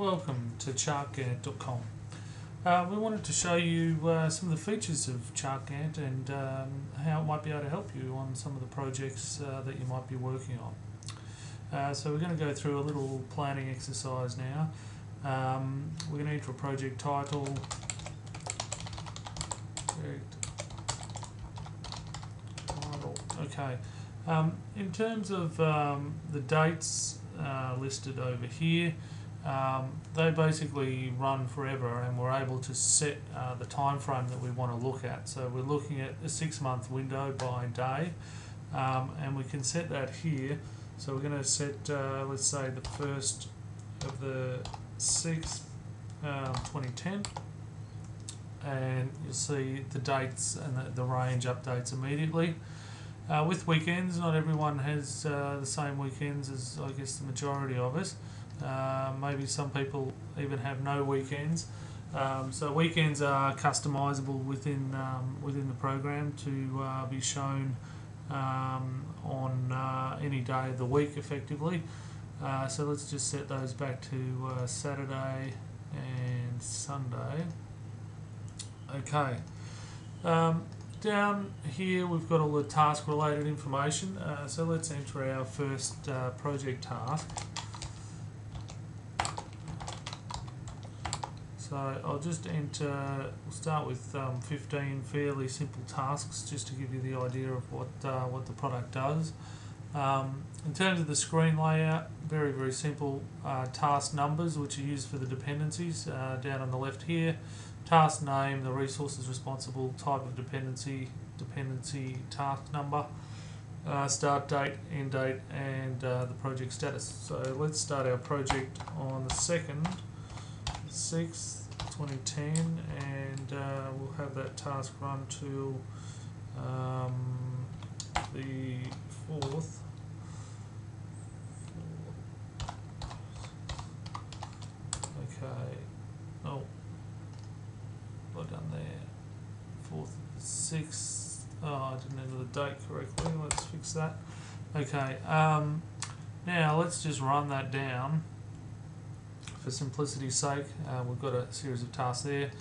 Welcome to chartgantt.com. We wanted to show you some of the features of Chart Gantt and how it might be able to help you on some of the projects that you might be working on. So we're going to go through a little planning exercise now. We're going to enter a project title. Okay. In terms of the dates listed over here, they basically run forever, and we're able to set the time frame that we want to look at. So we're looking at a 6-month window by day, and we can set that here. So we're going to set, let's say, the 1st of the 6th, 2010, and you'll see the dates and the range updates immediately. With weekends, not everyone has the same weekends as I guess the majority of us. Maybe some people even have no weekends. So weekends are customizable within the program to be shown on any day of the week effectively. So let's just set those back to Saturday and Sunday. Okay. Down here we've got all the task related information, so let's enter our first project task. So I'll just enter, we'll start with 15 fairly simple tasks just to give you the idea of what the product does. In terms of the screen layout, very simple. Task numbers, which are used for the dependencies, down on the left here. Task name, the resources responsible, type of dependency task number, start date, end date, and the project status. So let's start our project on the 2nd, 6th, 2010, and we'll have that task run till the 4th. Okay. Oh. Well done there. 4th, 6th. Oh, I didn't enter the date correctly. Let's fix that. Okay. Now let's just run that down for simplicity's sake. We've got a series of tasks there.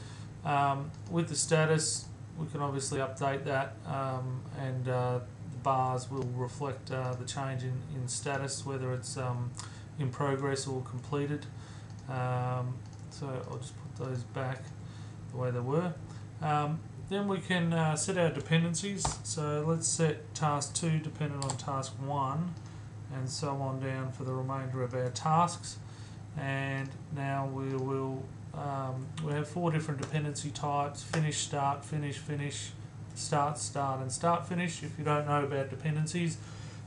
With the status, we can obviously update that, and the bars will reflect the change in status, whether it's in progress or completed. So I'll just put those back the way they were. Then we can set our dependencies. So let's set task 2 dependent on task 1, and so on down for the remainder of our tasks. And now we will we have 4 different dependency types: finish, start, finish, start, and start, finish. If you don't know about dependencies,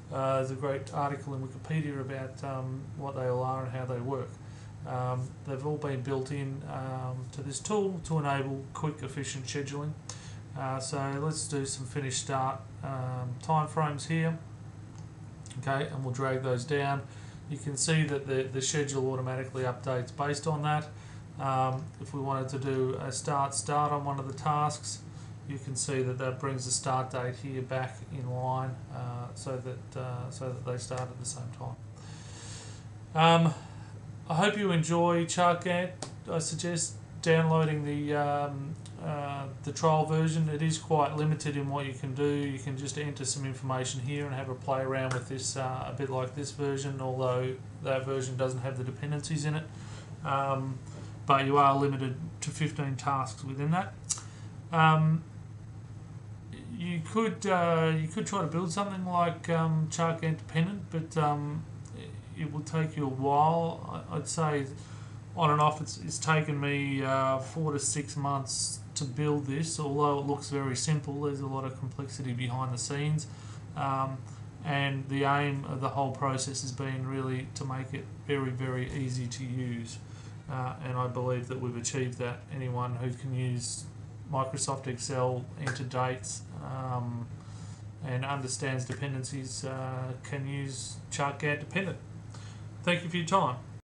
there's a great article in Wikipedia about what they all are and how they work. They've all been built in to this tool to enable quick, efficient scheduling. So let's do some finish, start time frames here. Okay, and we'll drag those down. You can see that the schedule automatically updates based on that. If we wanted to do a start on one of the tasks, you can see that brings the start date here back in line, so that they start at the same time. I hope you enjoy Chart Gantt. I suggest downloading the trial version. It is quite limited in what you can do. You can just enter some information here and have a play around with this, a bit like this version, although that version doesn't have the dependencies in it. But you are limited to 15 tasks within that. You could try to build something like Chart Gantt dependent, but it will take you a while. I'd say on and off it's taken me 4 to 6 months to build this. Although it looks very simple, there's a lot of complexity behind the scenes, and the aim of the whole process has been really to make it very easy to use, and I believe that we've achieved that. Anyone who can use Microsoft Excel, enter dates, and understands dependencies can use Chart Gantt dependent. Thank you for your time.